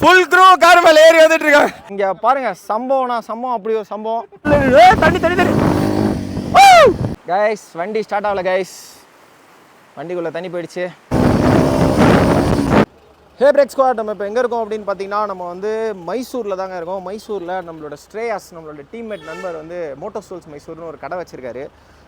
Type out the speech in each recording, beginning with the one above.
Full crew car மேல ஏறி வந்துட்டு இருக்காங்க. இங்க பாருங்க சம்பவம் அப்படி ஒரு சம்பவம். தண்ணி கைஸ், வண்டி ஸ்டார்ட் ஆகல கைஸ், வண்டிக்குள்ள தண்ணி போயிடுச்சு. ஹே பிரேக் ஸ்குவாட், நம்ம இப்போ எங்கே இருக்கோம் அப்படின்னு பார்த்தீங்கன்னா நம்ம வந்து மைசூரில் தாங்க இருக்கோம். மைசூரில் நம்மளோட ஸ்ட்ரேயாஸ், நம்மளோட டீம்மேட் நண்பர் வந்து மோட்டோ ஸ்டோல்ஸ் மைசூர்னு ஒரு கடை வச்சிருக்காரு.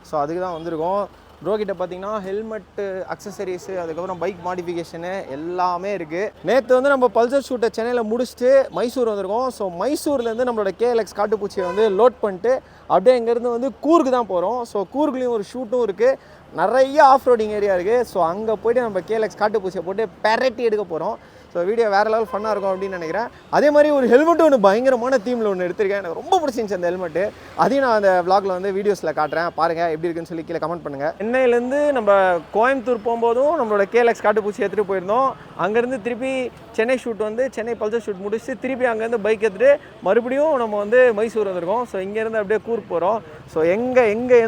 ஸோ அதுக்கு தான் வந்திருக்கோம். ப்ரோ கிட்ட பார்த்தீங்கன்னா ஹெல்மெட்டு, அக்சசரிஸு, அதுக்கப்புறம் பைக் மாடிஃபிகேஷனு எல்லாமே இருக்குது. நேற்று வந்து நம்ம பல்சர் ஷூட்டை சென்னையில் முடிச்சுட்டு மைசூர் வந்திருக்கோம். ஸோ மைசூர்லேருந்து நம்மளோட கேஎல்எக்ஸ் காட்டுப்பூச்சியை வந்து லோட் பண்ணிட்டு அப்படியே இங்கேருந்து வந்து கூர்க்கு தான் போகிறோம். ஸோ கூர்க்குலேயும் ஒரு ஷூட்டும் இருக்குது, நிறைய ஆஃப் ரோடிங் ஏரியா இருக்குது. ஸோ அங்கே போய்ட்டு நம்ம கேஎல்எக்ஸ் காட்டுப்பூச்சியை போட்டு பெரட்டி எடுக்க போகிறோம். ஸோ வீடியோ வேறு லெவல் ஃபன்னாக இருக்கும் அப்படின்னு நினைக்கிறேன். அதே மாதிரி ஒரு ஹெல்மெட்டு ஒன்று பயங்கரமான தீமில் ஒன்று எடுத்திருக்கேன், எனக்கு ரொம்ப பிடிச்சிருந்துச்சு அந்த ஹெல்மெட்டு. அதையும் நான் அந்த விளாகில் வந்து வீடியோஸில் காட்டுறேன், பாருங்கள் எப்படி இருக்குன்னு சொல்லி கீழே கமெண்ட் பண்ணுங்கள். சென்னையிலேருந்து நம்ம கோயம்புத்தூர் போகும்போதும் நம்மளோட கேஎல்எக்ஸ் காட்டுப்பூச்சி எடுத்துகிட்டு போயிருந்தோம். அங்கேருந்து திருப்பி சென்னை ஷூட் வந்து சென்னை பல்சர் ஷூட் முடிச்சுட்டு திருப்பி அங்கேருந்து பைக் எடுத்துகிட்டு மறுபடியும் நம்ம வந்து மைசூர் வந்திருக்கோம். ஸோ இங்கேருந்து அப்படியே கூர்க் போகிறோம். ஸோ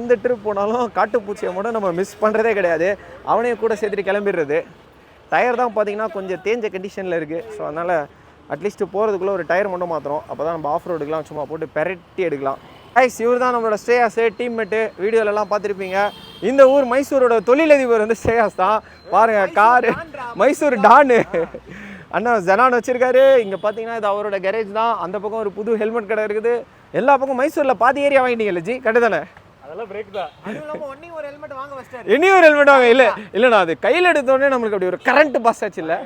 எந்த ட்ரிப் போனாலும் காட்டுப்பூச்சியை மட்டும் நம்ம மிஸ் பண்ணுறதே கிடையாது, அவனையும் கூட சேர்த்துட்டு கிளம்பிடுறது. டயர் தான் பார்த்தீங்கன்னா கொஞ்சம் தேஞ்ச கண்டிஷனில் இருக்குது. ஸோ அதனால் அட்லீஸ்ட் போகிறதுக்குள்ளே ஒரு டயர் மட்டும் மாற்றுறோம், அப்போ தான் நம்ம ஆஃப் ரோடுக்கெலாம் சும்மா போட்டு பெரட்டி எடுக்கலாம். கைஸ், இவர் தான் நம்மளோட ஸ்ரேயாஸு, டீம்மேட்டு, வீடியோலலாம் பார்த்துருப்பீங்க. இந்த ஊர் மைசூரோட தொழிலதிபர் வந்து ஸ்ரேயாஸ் தான். பாருங்கள், காரு மைசூர் டானு அண்ணா ஜனான் வச்சுருக்காரு. இங்கே பார்த்தீங்கன்னா இது அவரோட கேரேஜ் தான். அந்த பக்கம் ஒரு புது ஹெல்மெட் கடை இருக்குது. எல்லா பக்கம் மைசூரில் பாதி ஏரியா வாங்கிட்டீங்கல்ல ஜி, கரெக்டு தானே? அதெல்லாம் பிரேக் தான். இன்னும் ஒரு ஹெல்மெட் வாங்க இல்லைண்ணா, அது கையில் எடுத்தோடனே நம்மளுக்கு அப்படி ஒரு கரண்ட் பாஸ் ஆச்சு இல்லை?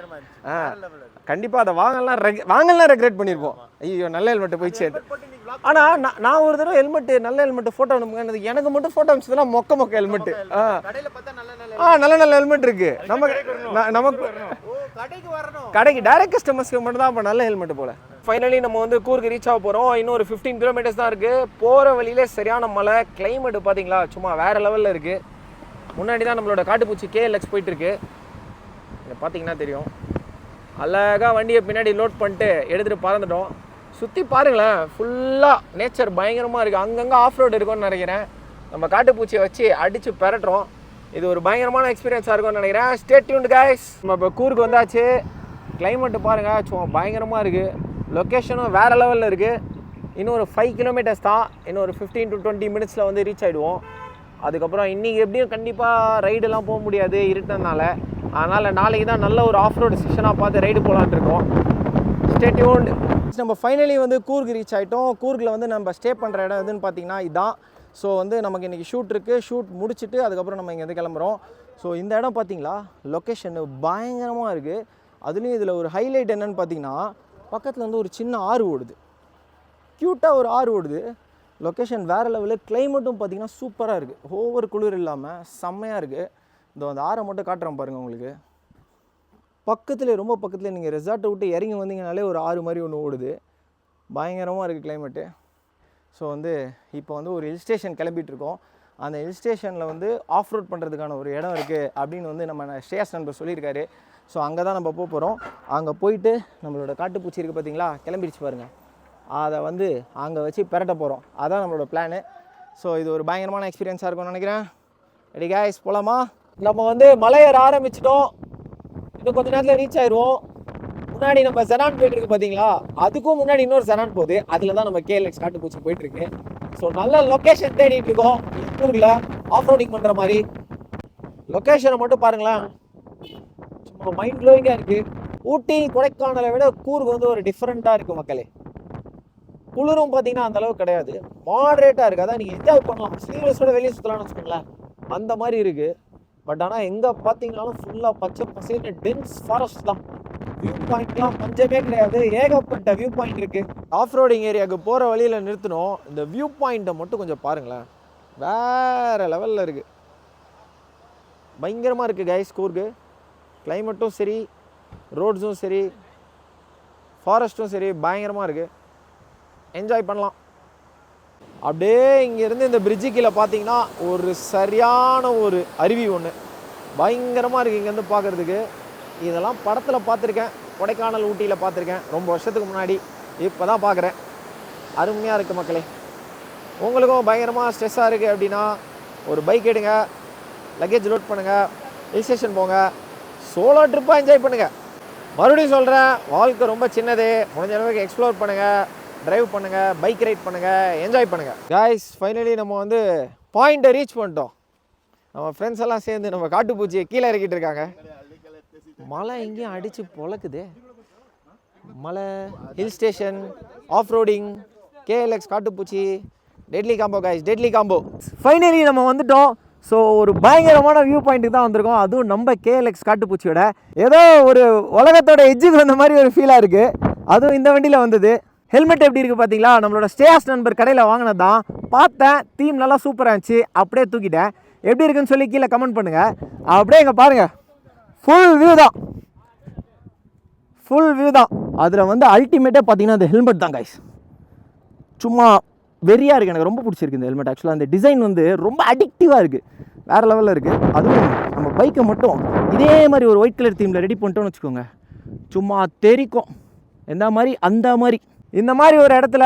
கண்டிப்பாக அதை வாங்கலாம் ரெக்ரெட் பண்ணியிருப்போம். ஐயோ நல்ல ஹெல்மெட்டு போயிடுச்சு. ஆனால் நான் ஒரு தடவை நல்ல ஹெல்மெட்டு ஃபோட்டோ அனுப்புங்க, எனக்கு மட்டும் ஃபோட்டோ அனுப்பிச்சதுன்னா மொக்க ஹெல்மெட்டு. நல்ல ஹெல்மெட் இருக்குது நமக்கு கடைக்கு டைரக்ட் கஸ்டமர்ஸ்க்கு மட்டும் தான் அப்போ நல்ல ஹெல்மெட்டு போல. ஃபைனலி நம்ம வந்து கூர்க்கு ரீச் ஆக போகிறோம். இன்னும் ஒரு 15 கிலோமீட்டர்ஸ் தான் இருக்குது. போகிற வழியிலே சரியான மழை, கிளைமேட்டு பார்த்தீங்களா சும்மா வேறு லெவலில் இருக்குது. முன்னாடி தான் நம்மளோட காட்டுப்பூச்சி கேஎல்எக்ஸ் போயிட்டுருக்கு, இங்கே பார்த்தீங்கன்னா தெரியும். அழகாக வண்டியை பின்னாடி லோட் பண்ணிட்டு எடுத்துகிட்டு பறந்துட்டோம். சுற்றி பாருங்களேன், ஃபுல்லாக நேச்சர் பயங்கரமாக இருக்குது. அங்கங்கே ஆஃப் ரோடு இருக்கும்னு நினைக்கிறேன். நம்ம காட்டுப்பூச்சியை வச்சு அடித்து பெரட்டுறோம். இது ஒரு பயங்கரமான எக்ஸ்பீரியன்ஸாக இருக்கும்னு நினைக்கிறேன். Stay tuned guys. நம்ம இப்போ கூர்க்கு வந்தாச்சு. கிளைமேட்டு பாருங்கள் சும்மா பயங்கரமாக இருக்குது. லொக்கேஷனும் வேறு லெவலில் இருக்குது. இன்னும் ஒரு 5 கிலோமீட்டர்ஸ் தான். இன்னும் ஒரு 15 to 20 மினிட்ஸில் வந்து ரீச் ஆகிடுவோம். அதுக்கப்புறம் இன்றைக்கி எப்படியும் கண்டிப்பாக ரைடெல்லாம் போக முடியாது இருட்டனால. அதனால் நாளைக்கு தான் நல்ல ஒரு ஆஃப் ரோடு செஷனாக பார்த்து ரைடு போகலான்ட்டு இருக்கோம். Stay tuned. நம்ம ஃபைனலி வந்து கூர்க்கு ரீச் ஆகிட்டோம். கூர்க்கில் வந்து நம்ம ஸ்டே பண்ணுற இடம் எதுன்னு பார்த்தீங்கன்னா இதுதான். ஸோ வந்து நமக்கு இன்றைக்கி ஷூட் இருக்குது. ஷூட் முடிச்சுட்டு அதுக்கப்புறம் நம்ம இங்கேருந்து கிளம்புறோம். ஸோ இந்த இடம் பார்த்தீங்களா, லொக்கேஷனு பயங்கரமாக இருக்குது. அதுலேயும் இதில் ஒரு ஹைலைட் என்னென்னு பார்த்தீங்கன்னா, பக்கத்தில் வந்து ஒரு சின்ன ஆறு ஓடுது, க்யூட்டாக ஒரு ஆறு ஓடுது. லொக்கேஷன் வேறு லெவலில். கிளைமேட்டும் பார்த்திங்கன்னா சூப்பராக இருக்குது, ஓவர் குளிர் இல்லாமல் செம்மையாக இருக்குது. இந்த அந்த ஆறை மட்டும் காட்டுறேன் பாருங்கள் உங்களுக்கு. பக்கத்தில் ரொம்ப பக்கத்தில் நீங்கள் ரெசார்ட்டை விட்டு இறங்கி வந்தீங்கனாலே ஒரு ஆறு மாதிரி ஒன்று ஓடுது. பயங்கரமாக இருக்குது கிளைமேட்டு. ஸோ வந்து இப்போ வந்து ஒரு ஹில் ஸ்டேஷன் கிளம்பிகிட்ருக்கோம். அந்த ஹில் ஸ்டேஷனில் வந்து ஆஃப் ரோட் பண்ணுறதுக்கான ஒரு இடம் இருக்குது அப்படின்னு வந்து நம்ம ஸ்ரேயாஸ் நண்பர் சொல்லியிருக்காரு. ஸோ அங்கே தான் நம்ம போக போகிறோம். அங்கே போயிட்டு நம்மளோட காட்டுப்பூச்சி இருக்குது பார்த்தீங்களா, கிளம்பிடுச்சு பாருங்கள், அதை வந்து அங்கே வச்சு பெரட்ட போகிறோம். அதான் நம்மளோட பிளானு. ஸோ இது ஒரு பயங்கரமான எக்ஸ்பீரியன்ஸாக இருக்கும்னு நினைக்கிறேன். ரெடி கைஸ், போகலாமா? நம்ம வந்து மலையேற ஆரம்பிச்சிட்டோம். இன்னும் கொஞ்சம் நேரத்தில் ரீச் ஆயிடுவோம். முன்னாடி நம்ம ஜனான் போயிட்டுருக்கு பார்த்தீங்களா, அதுக்கும் முன்னாடி இன்னொரு ஜனான் போகுது. அதில் தான் நம்ம கேஎல்எக்ஸ் காட்டுப்பூச்சி போயிட்டுருக்கு. ஸோ நல்ல லொக்கேஷன் தேடிட்டு இருக்கோம். ஊரில் ஆஃப் ரோடிங் பண்ணுற மாதிரி லொக்கேஷனை மட்டும் பாருங்களேன், சும்மா மைண்ட் ப்ளோயிங்காக இருக்குது. ஊட்டி கொடைக்கானலை விட கூர்க் வந்து ஒரு டிஃப்ரெண்ட்டாக இருக்குது மக்களே. குளிரும் பார்த்தீங்கன்னா அந்தளவுக்கு கிடையாது, மாடரேட்டாக இருக்குது. அதான் நீங்கள் என்ஜாய் பண்ணலாம், ஸ்லீவ்லெஸோட வெளியே சுற்றலாம்னு வச்சுக்கோங்களேன், அந்த மாதிரி இருக்குது. பட் ஆனால் எங்கே பார்த்தீங்கன்னாலும் ஃபுல்லாக பச்சை பசேல்னு டென்ஸ் ஃபாரஸ்ட் தான். வியூ பாயிண்ட்லாம் பஞ்சமே கிடையாது, ஏகப்பட்ட வியூ பாயிண்ட் இருக்குது. ஆஃப் ரோடிங் ஏரியாவுக்கு போகிற வழியில் நிறுத்தணும். இந்த வியூ பாயிண்ட்டை மட்டும் கொஞ்சம் பாருங்களேன், வேறு லெவலில் இருக்குது, பயங்கரமாக இருக்குது கைஸ். கூர்க்கு கிளைமேட்டும் சரி, ரோட்ஸும் சரி, ஃபாரஸ்ட்டும் சரி, பயங்கரமாக இருக்குது. என்ஜாய் பண்ணலாம். அப்படியே இங்கேருந்து இந்த பிரிட்ஜு கீழே பார்த்தீங்கன்னா ஒரு சரியான ஒரு அருவி ஒன்று பயங்கரமாக இருக்குது இங்கேருந்து பார்க்குறதுக்கு. இதெல்லாம் படத்தில் பார்த்துருக்கேன், கொடைக்கானல் ஊட்டியில் பார்த்துருக்கேன் ரொம்ப வருஷத்துக்கு முன்னாடி. இப்போ தான் பார்க்குறேன், அருமையாக இருக்குது மக்களே. உங்களுக்கும் பயங்கரமாக ஸ்ட்ரெஸ்ஸாக இருக்குது அப்படின்னா ஒரு பைக் எடுங்க, லக்கேஜ் லோட் பண்ணுங்கள், ஹில் ஸ்டேஷன் போங்க, சோலோ ட்ரிப்பாக என்ஜாய் பண்ணுங்கள். மறுபடியும் சொல்கிறேன், வாழ்க்கை ரொம்ப சின்னது. முடிஞ்ச அளவுக்கு எக்ஸ்ப்ளோர் பண்ணுங்கள், ட்ரைவ் பண்ணுங்கள், பைக் ரைட் பண்ணுங்கள், என்ஜாய் பண்ணுங்கள். காய்ஸ் ஃபைனலி நம்ம வந்து பாயிண்ட்டை ரீச் பண்ணிட்டோம். நம்ம ஃப்ரெண்ட்ஸ் எல்லாம் சேர்ந்து நம்ம காட்டுப்பூச்சியை கீழே இறக்கிட்டு இருக்காங்க. மழை எங்கேயும் அடித்து பொழக்குது. மலை, hill station, off roading, KLX காட்டுப்பூச்சி, deadly combo guys, deadly combo. Finally நம்ம வந்துட்டோம். ஸோ ஒரு பயங்கரமான வியூ பாயிண்ட்டுக்கு தான் வந்திருக்கோம். அதுவும் நம்ம KLX காட்டுப்பூச்சியோட ஏதோ ஒரு உலகத்தோட எட்ஜுக்கு வந்த மாதிரி ஒரு ஃபீலாக இருக்குது. அதுவும் இந்த வண்டியில் வந்தது. ஹெல்மெட் எப்படி இருக்குது பார்த்தீங்களா? நம்மளோட ஸ்டேயாஸ் நண்பர் கடையில் வாங்கினது தான். பார்த்தேன், தீம் நல்லா சூப்பராக இருந்துச்சு, அப்படியே தூக்கிட்டேன். எப்படி இருக்குன்னு சொல்லி கீழே கமெண்ட் பண்ணுங்கள். அப்படியே இங்கே பாருங்கள், ஃபுல் வியூ தான், ஃபுல் வியூ தான். அதில் வந்து அல்டிமேட்டாக பார்த்தீங்கன்னா அந்த ஹெல்மெட் தான் காய்ஸ். சும்மா வெறியாக இருக்குது. எனக்கு ரொம்ப பிடிச்சிருக்கு இந்த ஹெல்மெட். ஆக்சுவலாக அந்த டிசைன் வந்து ரொம்ப அடிக்டிவாக இருக்குது, வேறு லெவலில் இருக்குது. அதுவும் நம்ம பைக்கை மட்டும் இதே மாதிரி ஒரு ஒயிட் கலர் தீமில் ரெடி பண்ணிட்டோன்னு வச்சுக்கோங்க, சும்மா தெரிக்கும். எந்த மாதிரி அந்த மாதிரி இந்த மாதிரி ஒரு இடத்துல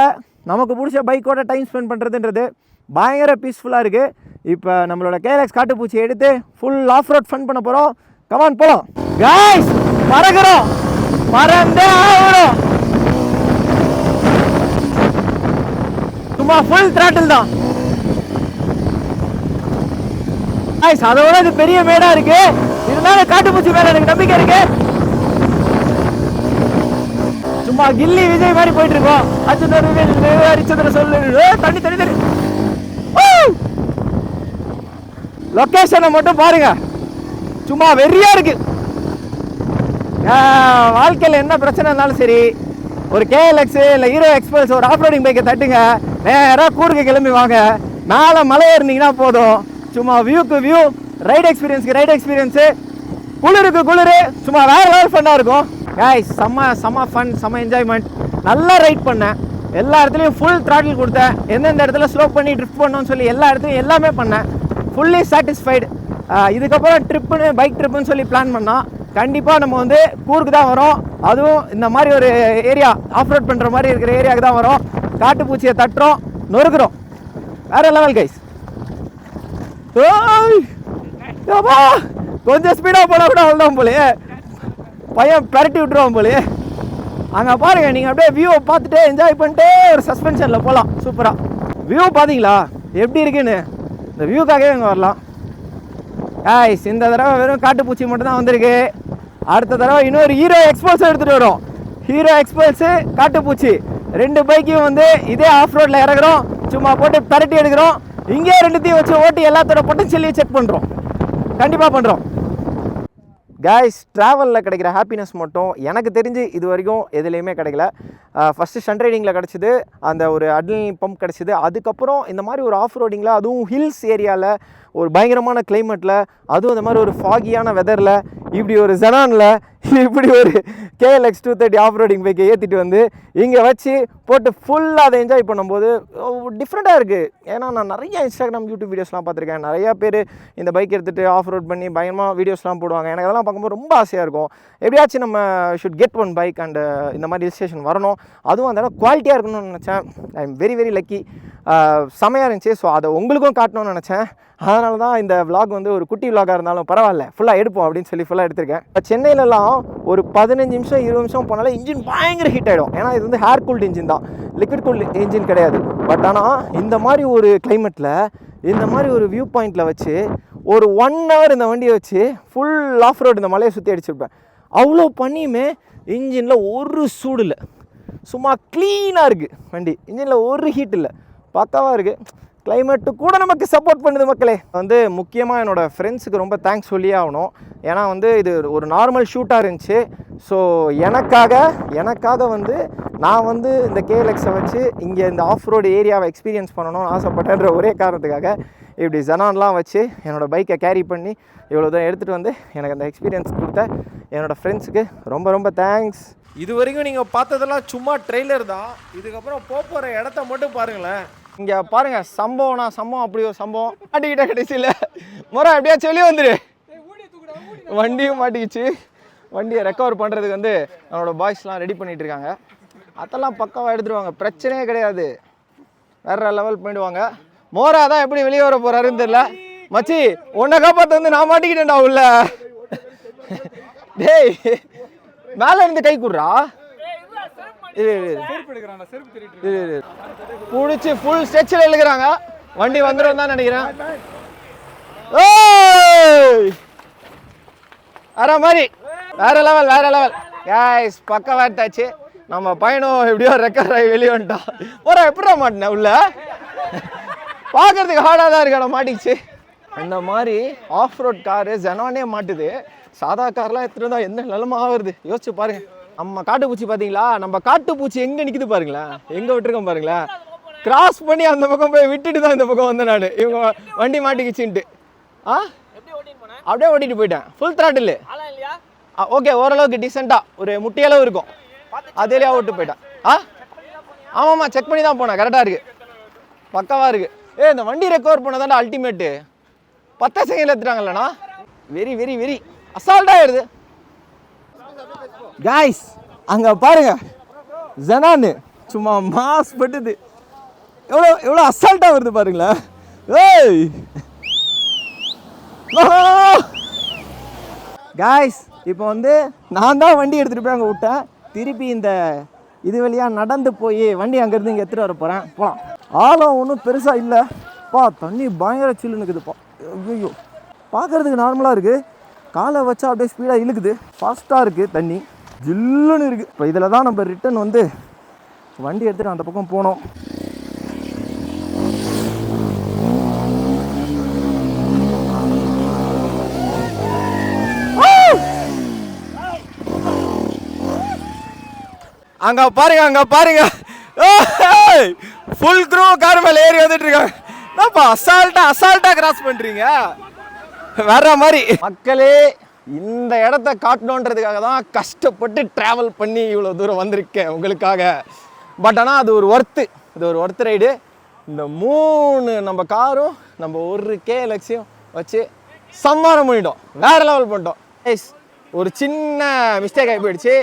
நமக்கு பிடிச்ச பைக்கோட டைம் ஸ்பெண்ட் பண்ணுறதுன்றது பயங்கர பீஸ்ஃபுல்லாக இருக்குது. இப்போ நம்மளோட KLX காட்டுப்பூச்சி எடுத்து ஃபுல் ஆஃப் ரோட் ஃபன் பண்ண போகிறோம். கமான் போகலாம் காய்ஸ், பறக்கிறோம், பறந்தே ஆகணும். சும்மா ஃபுல் த்ராட்டில் தான் காய்ஸ். அதோட இது பெரிய மேடா இருக்கு, இருந்தாலும் காட்டுப்பூச்சி மேல எனக்கு நம்பிக்கை இருக்கு. சும்மா கில்லி விஜய் மாதிரி போயிட்டு இருக்கோம். அச்சுதர சொல்லு, தண்ணி தண்ணி தண்ணி. லொகேஷனை மட்டும் பாருங்க, சும்மா வெறியா இருக்கு. வாழ்க்கையில் என்ன பிரச்சனை இருந்தாலும் சரி, ஒரு KLX இல்லை ஹீரோ எக்ஸ்பல்ஸ் ஒரு ஆஃப் ரோடிங் பைக்கை தட்டுங்க, நேராக கூருக்கு கிளம்பி வாங்க. மேலே மலை ஏறினீங்கன்னா போதும், சும்மா வியூக்கு வியூ, ரைட் எக்ஸ்பீரியன்ஸுக்கு ரைட் எக்ஸ்பீரியன்ஸு, குளிருக்கு குளிர், சும்மா வேறு லெவல் ஃபன்னாக இருக்கும். காய்ஸ் செம்ம ஃபன், செம்ம என்ஜாய்மெண்ட். நல்லா ரைட் பண்ணேன், எல்லா இடத்துலையும் ஃபுல் த்ராட்டில் கொடுத்தேன். எந்தெந்த இடத்துல ஸ்லோ பண்ணி ட்ரிஃப்ட் பண்ணணும்னு சொல்லி எல்லா இடத்துலையும் எல்லாமே பண்ணேன். Fully satisfied. இதுக்கப்புறம் ட்ரிப்புன்னு பைக் ட்ரிப்புன்னு சொல்லி பிளான் பண்ணால் கண்டிப்பாக நம்ம வந்து கூருக்கு தான் வரோம். அதுவும் இந்த மாதிரி ஒரு ஏரியா, ஆஃப் ரோட் பண்ணுற மாதிரி இருக்கிற ஏரியாவுக்கு தான் வரோம். காட்டுப்பூச்சியை தட்டுறோம், நொறுக்குறோம், வேறு லெவல் கைஸ். கொஞ்சம் ஸ்பீடாக போனால் கூட அவ்வளோதான் போலையே, பையன் பரட்டி விட்டுருவான் போலையே. அங்கே பாருங்கள், நீங்கள் அப்படியே வியூவை பார்த்துட்டு என்ஜாய் பண்ணிட்டு ஒரு சஸ்பென்ஷனில் போகலாம். சூப்பராக வியூ பார்த்தீங்களா எப்படி இருக்குன்னு? இந்த வியூக்காகவே இங்கே வரலாம் காய்ஸ். இந்த தடவை வெறும் காட்டுப்பூச்சி மட்டும் தான் வந்திருக்கு. அடுத்த தடவை இன்னொரு ஹீரோ எக்ஸ்பல்ஸ் எடுத்துகிட்டு வரோம். ஹீரோ எக்ஸ்பல்ஸு காட்டுப்பூச்சி ரெண்டு பைக்கையும் வந்து இதே ஆஃப் ரோட்டில் இறங்குறோம், சும்மா போட்டு பரட்டி எடுக்கிறோம். இங்கே ரெண்டுத்தையும் வச்சு ஓட்டி எல்லாத்தோட பொட்டன்ஷியலையும் செக் பண்ணுறோம். கண்டிப்பாக பண்ணுறோம் காய்ஸ். ட்ராவலில் கிடைக்கிற ஹாப்பினஸ் மட்டும் எனக்கு தெரிஞ்சு இது வரைக்கும் எதுலேயுமே கிடைக்கல. ஃபஸ்ட்டு ஷண்ட் ரைடிங்கில் கிடச்சிது, அந்த ஒரு அட்ரினலின் பம்ப் கிடச்சிது. அதுக்கப்புறம் இந்த மாதிரி ஒரு ஆஃப் ரோடிங்கில், அதுவும் ஹில்ஸ் ஏரியாவில், ஒரு பயங்கரமான கிளைமேட்டில், அதுவும் இந்த மாதிரி ஒரு ஃபாகியான வெதரில், இப்படி ஒரு ஜெனானில் இப்படி ஒரு KLX 230 ஆஃப் ரோடிங் பைக்கை ஏற்றிட்டு வந்து இங்கே வச்சு போட்டு ஃபுல்லாக அதை என்ஜாய் பண்ணும்போது டிஃப்ரெண்ட்டாக இருக்குது. ஏன்னா நான் நிறைய இன்ஸ்டாகிராம் யூடியூப் வீடியோஸ்லாம் பார்த்துருக்கேன். நிறையா பேர் இந்த பைக் எடுத்துகிட்டு ஆஃப் ரோட் பண்ணி பயங்கரமாக வீடியோஸ்லாம் போடுவாங்க. எனக்கு அதெல்லாம் பார்க்கும்போது ரொம்ப ஆசையாக இருக்கும். எப்படியாச்சும் நம்ம should get one bike and இந்த மாதிரி ஹில் ஸ்டேஷன் வரணும். அதுவும் அந்த இடம் குவாலிட்டியாக இருக்கணும்னு நினச்சேன். I am very very lucky. செமையாக இருந்துச்சு. ஸோ அதை உங்களுக்கும் காட்டணும்னு நினச்சேன். அதனால தான் இந்த விலாக் வந்து ஒரு குட்டி விலாகாக இருந்தாலும் பரவாயில்ல, ஃபுல்லாக எடுப்போம் அப்படின்னு சொல்லி ஃபுல்லாக எடுத்திருக்கேன். இப்போ சென்னையிலலாம் ஒரு 15 நிமிஷம் 20 நிமிஷம் போனாலே இன்ஜின் பயங்கர ஹீட் ஆகிடும். ஏன்னா இது வந்து ஹேர் கூல்டு இன்ஜின் தான், லிக்விட் கூல்டு இன்ஜின் கிடையாது. பட் ஆனால் இந்த மாதிரி ஒரு கிளைமேட்டில், இந்த மாதிரி ஒரு வியூ பாயிண்டில் வச்சு ஒரு 1 hour இந்த வண்டியை வச்சு ஃபுல் ஆஃப் ரோடு இந்த மலையை சுற்றி அடிச்சிருப்பேன். அவ்வளோ பண்ணியுமே இன்ஜினில் ஒரு சூடு இல்லை, சும்மா க்ளீனாக இருக்குது வண்டி. இன்ஜினில் ஒரு ஹீட் இல்லை, பக்காவாக இருக்குது. கிளைமேட்டு கூட நமக்கு சப்போர்ட் பண்ணுது மக்களே. வந்து முக்கியமாக என்னோடய ஃப்ரெண்ட்ஸுக்கு ரொம்ப தேங்க்ஸ் சொல்லியே ஆகணும். ஏன்னா வந்து இது ஒரு நார்மல் ஷூட்டாக இருந்துச்சு. ஸோ எனக்காக வந்து நான் வந்து இந்த KLX-ஐ வச்சு இங்கே இந்த ஆஃப் ரோடு ஏரியாவை எக்ஸ்பீரியன்ஸ் பண்ணணும்னு ஆசைப்பட்டேன்ற ஒரே காரணத்துக்காக இப்படி ஜெனான்லாம் வச்சு என்னோடய பைக்கை கேரி பண்ணி இவ்வளோ தூரம் எடுத்துகிட்டு வந்து எனக்கு அந்த எக்ஸ்பீரியன்ஸ் கொடுத்த என்னோடய ஃப்ரெண்ட்ஸுக்கு ரொம்ப ரொம்ப தேங்க்ஸ். இது வரைக்கும் நீங்கள் பார்த்ததெல்லாம் சும்மா ட்ரெய்லர் தான். இதுக்கப்புறம் போகிற இடத்த மட்டும் பாருங்களேன். இங்கே பாருங்கள், சம்பவம் அப்படி ஒரு சம்பவம் மாட்டிக்கிட்ட கடைசியில். முறை எப்படியாச்சும் வெளியே வந்துடு. வண்டியும் மாட்டிக்கிச்சு. வண்டியை ரெக்கவர் பண்ணுறதுக்கு வந்து நம்மளோட பாய்ஸ்லாம் ரெடி பண்ணிகிட்டு இருக்காங்க. அதெல்லாம் பக்காவாக எடுத்துடுவாங்க, பிரச்சனையே கிடையாது. வேற லெவல் பண்ணிடுவாங்க. மோரா தான் எப்படி வெளியே வர போகிறாருன்னு தெரியல. மச்சி உன்னை காப்பாற்ற வந்து நான் மாட்டிக்கிட்டேன்டா உள்ள. டேய் மேல இருந்து கை குடுறா. புடிச்சு ஃபுல் ஸ்ட்ரெச்சில் இழுக்கிறாங்க. வண்டி வந்துடும் தான் நினைக்கிறேன். வேற மாதிரி வேற லெவல் வேற லெவல் கைஸ். பக்கம் வாட்டாச்சு. நம்ம பையனும் எப்படியோ ரெக்கவர் ஆகி வெளியே வந்துட்டான். போற எப்படா மாட்டினேன் உள்ள. பார்க்கறதுக்கு ஹார்டாக தான் இருக்கா மாட்டிச்சு. இந்த மாதிரி ஆஃப் ரோட் காரு ஜனானே மாட்டுது. சாதா கார்லாம் எடுத்துட்டு வந்தா என்ன நிலமா ஆகுது யோசிச்சு பாருங்க. நம்ம காட்டுப்பூச்சி பார்த்தீங்களா? நம்ம காட்டுப்பூச்சி எங்கே நிற்குது பாருங்களேன், எங்கே விட்டுருக்கோம் பாருங்களேன். கிராஸ் பண்ணி அந்த பக்கம் போய் விட்டுட்டு தான் இந்த பக்கம் வந்தேன் நான். இவங்க வண்டி மாட்டிக்கிச்சுன்ட்டு அப்படியே ஓட்டிட்டு போயிட்டேன். Full throttle. ஓகே, ஓரளவுக்கு டீசெண்டாக ஒரு முட்டியளவு இருக்கும். அதேலையா ஓட்டு போயிட்டேன். ஆமாம்மா, செக் பண்ணி தான் போனேன். கரெக்டாக இருக்குது, பக்காவாக இருக்குது. இந்த வண்டி ரெக்கவர் பண்ணதாண்டா அல்டிமேட்டு. 10 செகண்ட் எடுத்துட்டாங்கல்லண்ணா. வெரி வெரி வெரி அசால்ட்டாக ஆயிடுது காய்ஸ். அங்கே பாருங்க ஜனானு சும்மா மாஸ் பட்டுது. எவ்வளோ அசால்ட்டாக வருது பாருங்களேன். ஏய் காய்ஸ், இப்போ வந்து நான் தான் வண்டி எடுத்துகிட்டு போய் அங்கே விட்டேன். திருப்பி இந்த இது வழியாக நடந்து போய் வண்டி அங்கேருந்து இங்கே எடுத்துகிட்டு வர போகிறேன். போகலாம். ஆழம் ஒன்றும் பெருசாக இல்லைப்பா. தண்ணி பயங்கர சில்லுன்னு இருக்குதுப்பா. ஐயோ, பார்க்குறதுக்கு நார்மலாக இருக்குது. காலை வச்சா அப்படியே ஸ்பீடாக இழுக்குது. ஃபாஸ்ட்டாக இருக்குது, தண்ணி ஜில்லுன்னு இருக்குது. இப்போ இதில் தான் நம்ம ரிட்டன் வந்து வண்டி எடுத்துகிட்டு அந்த பக்கம் போனோம். அங்கே பாருங்க, அங்கே பாருங்க, ஃபுல் க்ரூ கார் மேலே ஏறி வந்துட்டு இருக்காங்க. என்னப்பா அசால்ட்டா கிராஸ் பண்ணுறீங்க வேற மாதிரி. மக்களே, இந்த இடத்த காட்டணுன்றதுக்காக தான் கஷ்டப்பட்டு ட்ராவல் பண்ணி இவ்வளோ தூரம் வந்திருக்கேன் உங்களுக்காக. பட் ஆனால் அது ஒரு ஒர்த்து ரைடு. இந்த 3 நம்ம காரும் நம்ம 1K லட்சியம் வச்சு சம்மானம் பண்ணிட்டோம். வேற லெவல் பண்ணிட்டோம். ஒரு சின்ன மிஸ்டேக் ஆகி போயிடுச்சு,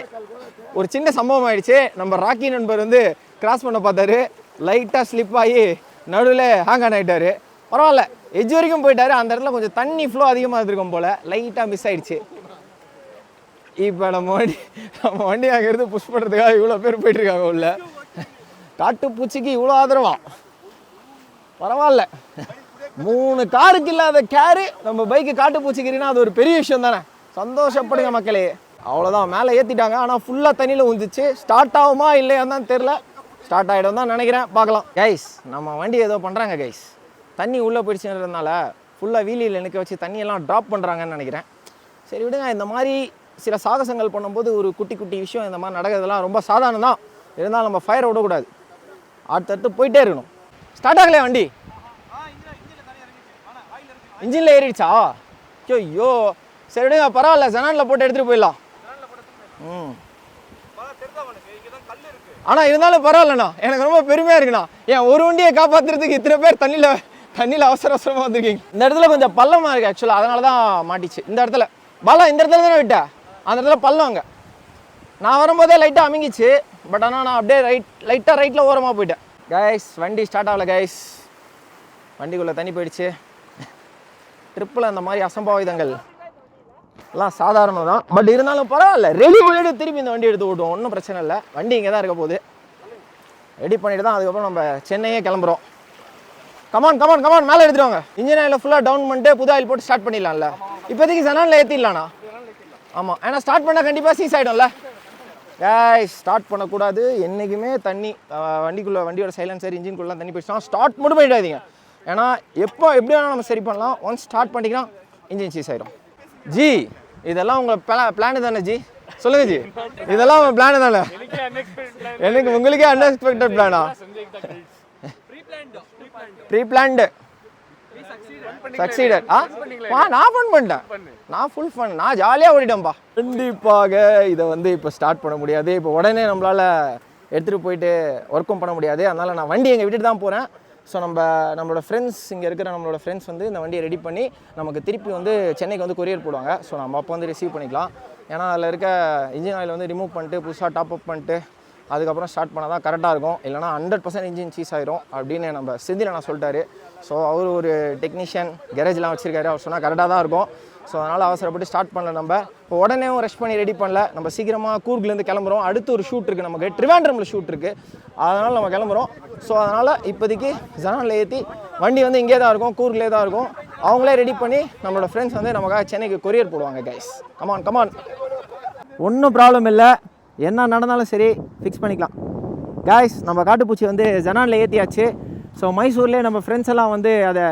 ஒரு சின்ன சம்பவம் ஆயிடுச்சு. நம்ம ராக்கி நண்பர் வந்து கிராஸ் பண்ண பார்த்தாரு, லைட்டாக ஸ்லிப் ஆகி நடுவில் ஹேங் ஆன் ஆகிட்டாரு. பரவாயில்ல, எஜ் வரைக்கும் போயிட்டாரு. அந்த இடத்துல கொஞ்சம் தண்ணி ஃப்ளோ அதிகமாக இருந்திருக்கும் போல், லைட்டாக மிஸ் ஆயிடுச்சு. இப்போ நம்ம வண்டி அங்கேருந்து புஷ் பண்ணுறதுக்காக இவ்வளோ பேர் போயிட்டுருக்காங்க உள்ள. காட்டுப்பூச்சிக்கு இவ்வளோ ஆதரவா? பரவாயில்ல, 3 காருக்கு இல்லாத கேரு நம்ம பைக்கு காட்டுப்பூச்சிக்கிறீங்கன்னா அது ஒரு பெரிய விஷயம் தானே. சந்தோஷப்படுங்க மக்களே. அவ்வளோதான், மேலே ஏற்றிட்டாங்க. ஆனால் ஃபுல்லாக தண்ணியில் ஊந்துச்சு. ஸ்டார்ட் ஆகுமா இல்லையான்னு தான் தெரில. ஸ்டார்ட் ஆகிடும் தான் நினைக்கிறேன், பார்க்கலாம். கைஸ், நம்ம வண்டி ஏதோ பண்ணுறாங்க கைஸ். தண்ணி உள்ளே போயிடுச்சுன்றதுனால ஃபுல்லாக வீலியில் நிற்க வச்சு தண்ணியெல்லாம் ட்ராப் பண்ணுறாங்கன்னு நினைக்கிறேன். சரி விடுங்க, இந்த மாதிரி சில சாகசங்கள் பண்ணும்போது ஒரு குட்டி குட்டி விஷயம் இந்த மாதிரி நடக்கிறதுலாம் ரொம்ப சாதாரணம் தான். இருந்தாலும் நம்ம ஃபயரை விடக்கூடாது, அடுத்தடுத்து போயிட்டே இருக்கணும். ஸ்டார்ட் ஆகலையா வண்டி? இன்ஜினில் ஏறிடுச்சா? ஐயோ, சரி விடுங்க, பரவாயில்ல, ஜனானில் போட்டு எடுத்துகிட்டு போயிடலாம். ஆனால் இருந்தாலும் பரவாயில்லண்ணா, எனக்கு ரொம்ப பெருமையாக இருக்குண்ணா. ஏன் ஒரு வண்டியை காப்பாற்றுறதுக்கு இத்தனை பேர் தண்ணியில் அவசரமாக வந்திருக்கீங்க. இந்த இடத்துல கொஞ்சம் பள்ளமாக இருக்குது ஆக்சுவலாக, அதனால தான் மாட்டிச்சு. இந்த இடத்துல பாலா, இந்த இடத்துல தானே விட்டேன், அந்த இடத்துல பள்ளம். அங்கே நான் வரும்போதே லைட்டாக அமுங்கிச்சு. பட் ஆனால் நான் அப்படியே லைட்டாக ரைட்டில் ஓரமாக போயிட்டேன். கைஸ், வண்டி ஸ்டார்ட் ஆகலை கைஸ். வண்டிக்குள்ளே தண்ணி போயிடுச்சு. ட்ரிப்பில் அந்த மாதிரி அசம்பாவிதங்கள் எல்லாம் சாதாரணம் தான். பட் இருந்தாலும் பரவாயில்ல, ரெடி பண்ணிட்டு திருப்பி இந்த வண்டி எடுத்து ஓட்டுவோம். ஒன்றும் பிரச்சனை இல்லை, வண்டி இங்கே தான் இருக்க போகுது. ரெடி பண்ணிட்டு தான் அதுக்கப்புறம் நம்ம சென்னையே கிளம்புறோம். கமான் கமான் கமான், மேலே எடுத்துருவாங்க. இன்ஜின் ஆயில் ஃபுல்லாக டவுன் பண்ணிட்டு புது ஆயில் போட்டு ஸ்டார்ட் பண்ணிடலாம்ல. இப்போதைக்கு ஜனானில் ஏற்றிடலாண்ணா. ஆமாம், ஏன்னா ஸ்டார்ட் பண்ணால் கண்டிப்பாக சீஸ் ஆகிடும்ல. ஸ்டார்ட் பண்ணக்கூடாது என்றைக்குமே. தண்ணி வண்டியோட சைலன்சர் இன்ஜின்குள்ளே தண்ணி போயிடுச்சா ஸ்டார்ட் மட்டும் பண்ணிடாதீங்க. ஏன்னா எப்படி வேணால் நம்ம சரி பண்ணலாம். ஒன்ஸ் ஸ்டார்ட் பண்ணிங்கன்னா இன்ஜின் சீஸ் ஆகிடும். ஜி, இதெல்லாம் உங்கள் பிளானு தானே ஜி? சொல்லுங்கள் ஜி, இதெல்லாம் உங்கள் பிளானு தானே? எனக்கு உங்களுக்கே அன்எக்ஸ்பெக்டட் பிளானா? Pre planned succeeded. நான் ஃபன் பண்ணிட்டேன், நான் ஃபுல் ஃபன், நான் ஜாலியாக ஓடிட்டேன்ப்பா. கண்டிப்பாக இதை வந்து இப்போ ஸ்டார்ட் பண்ண முடியாது. இப்போ உடனே நம்மளால் எடுத்துகிட்டு போயிட்டு ஒர்க்கும் பண்ண முடியாது. அதனால் நான் வண்டி எங்கே விட்டுட்டு தான் போகிறேன். ஸோ நம்மளோட ஃப்ரெண்ட்ஸ், இங்கே இருக்கிற நம்மளோட ஃப்ரெண்ட்ஸ் வந்து இந்த வண்டியை ரெடி பண்ணி நமக்கு திருப்பி வந்து சென்னைக்கு வந்து கொரியர் போடுவாங்க. ஸோ நம்ம அப்போ வந்து ரிசீவ் பண்ணிக்கலாம். ஏன்னா அதில் இருக்க இன்ஜின் ஆயில் வந்து ரிமூவ் பண்ணிட்டு புதுசாக டாப் அப் பண்ணிட்டு அதுக்கப்புறம் ஸ்டார்ட் பண்ணால் தான் கரெக்டாக இருக்கும். இல்லைனா 100% இன்ஜின் சீஸ் ஆயிரும் அப்படின்னு நம்ம செந்தில் நான் சொல்லிட்டாரு. ஸோ அவர் ஒரு டெக்னீஷியன் கேரேஜ்லாம் வச்சுருக்காரு. அவர் சொன்னால் கரெக்டாக தான் இருக்கும். ஸோ அதனால் அவசரப்பட்டு ஸ்டார்ட் பண்ணல. நம்ம இப்போ உடனே ரெஸ்ட் பண்ணி ரெடி பண்ணல. நம்ம சீக்கிரமாக கூர்க்லேருந்து கிளம்புறோம். அடுத்து ஒரு ஷூட் இருக்குது நமக்கு, ட்ரிவாண்ட்ரமில் ஷூட் இருக்குது. அதனால் நம்ம கிளம்புறோம். ஸோ அதனால் இப்போதைக்கு ஜனானில் ஏற்றி வண்டி வந்து இங்கே தான் இருக்கும், கூர்க்லே தான் இருக்கும். அவங்களே ரெடி பண்ணி நம்மளோட ஃப்ரெண்ட்ஸ் வந்து நமக்காக சென்னைக்கு கொரியர் போடுவாங்க கைஸ். கமான் கமான், ஒன்றும் ப்ராப்ளம் இல்லை, என்ன நடந்தாலும் சரி ஃபிக்ஸ் பண்ணிக்கலாம் கைஸ். நம்ம காட்டுப்பூச்சி வந்து ஜனானில் ஏற்றியாச்சு. ஸோ மைசூர்லேயே நம்ம ஃப்ரெண்ட்ஸ் எல்லாம் வந்து அதை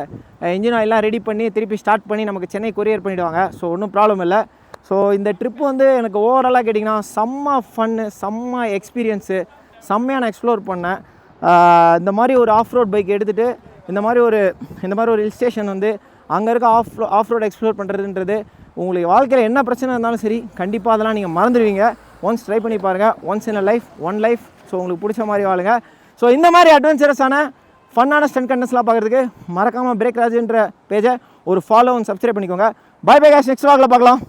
இன்ஜின் ஆயிலாம் ரெடி பண்ணி திருப்பி ஸ்டார்ட் பண்ணி நமக்கு சென்னை கொரியர் பண்ணிவிடுவாங்க. ஸோ ஒன்றும் ப்ராப்ளம் இல்லை. ஸோ இந்த ட்ரிப்பு வந்து எனக்கு ஓவராலாக கேட்டிங்கன்னா செம்ம ஃபன்னு, செம்ம எக்ஸ்பீரியன்ஸு, செம்மையான எக்ஸ்ப்ளோர் பண்ணேன். இந்த மாதிரி ஒரு ஆஃப் ரோட் பைக் எடுத்துகிட்டு இந்த மாதிரி ஒரு ஹில் ஸ்டேஷன் வந்து அங்கே இருக்க ஆஃப் ரோட் எக்ஸ்ப்ளோர் பண்ணுறதுன்றது உங்களுக்கு வாழ்க்கையில் என்ன பிரச்சனை இருந்தாலும் சரி கண்டிப்பாக அதெல்லாம் நீங்கள் மறந்துடுவீங்க. ஒன்ஸ் ட்ரை பண்ணி பாருங்கள். Once in a life, one life. So உங்களுக்கு பிடிச்ச மாதிரி வாழுங்க. ஸோ இந்த மாதிரி அட்வென்ச்சரஸான ஃபன்னான ஸ்டன்ட் கண்டென்ட்ஸ்லாம் பார்க்குறதுக்கு மறக்காமல் பிரேக் ராஜுன்ற பேஜை ஒரு ஃபாலோ அண்ட் சப்ஸ்கிரைப் பண்ணிக்கோங்க. பை பை கேஷ், நெக்ஸ்ட் வாக்கில் பார்க்கலாம்.